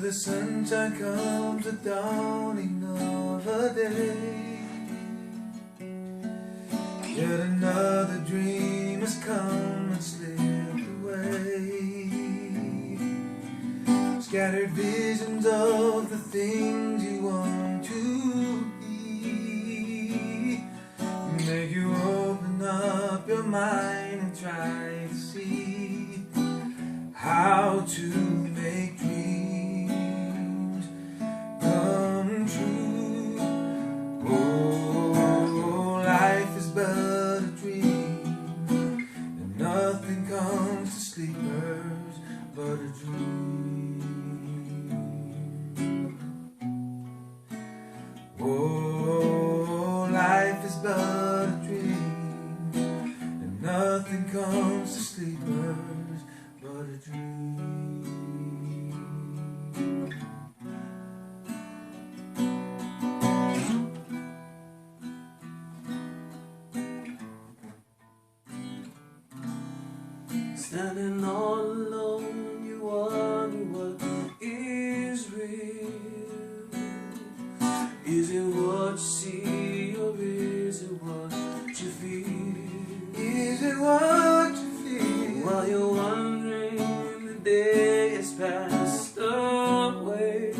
With the sunshine comes the dawning of a day. Yet another dream has come and slipped away. Scattered visions of the things you want to be make you open up your mind and try to see how to make dreams come true. Oh, life is but a dream, and nothing comes to sleepers but a dream. Oh, life is but a dream, and nothing comes to sleepers but a dream. Standing all alone, you wonder what is real. Is it what you see, or is it what you feel? Is it what you feel? While you're wondering, the day has passed away.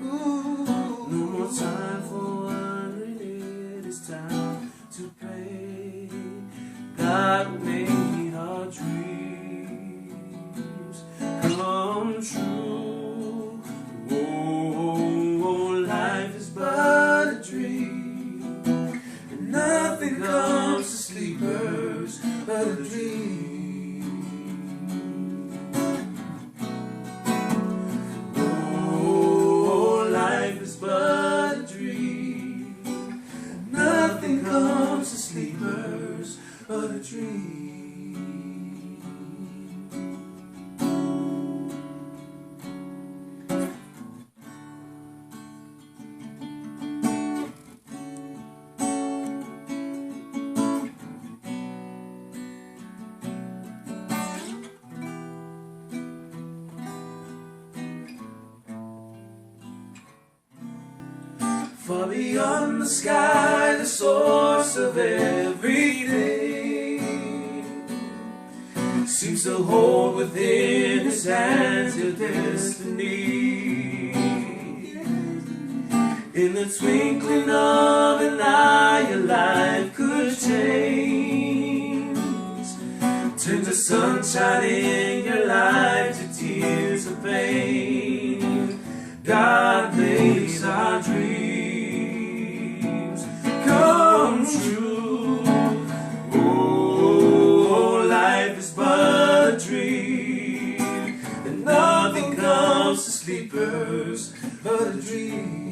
Ooh. No more time for wondering, it is time to pray. God made our dreams come true. Oh, life is but a dream, And nothing comes to sleepers but a dream. oh, life is but a dream. Nothing comes to sleepers but a dream. Far beyond the sky, the source of everything seems to hold within his hands your destiny. In the twinkling of an eye, your life could change. Turn the sunshine in your life to tears of pain. God makes our dreams come true. Oh, life is but a dream, and nothing comes to sleepers but a dream.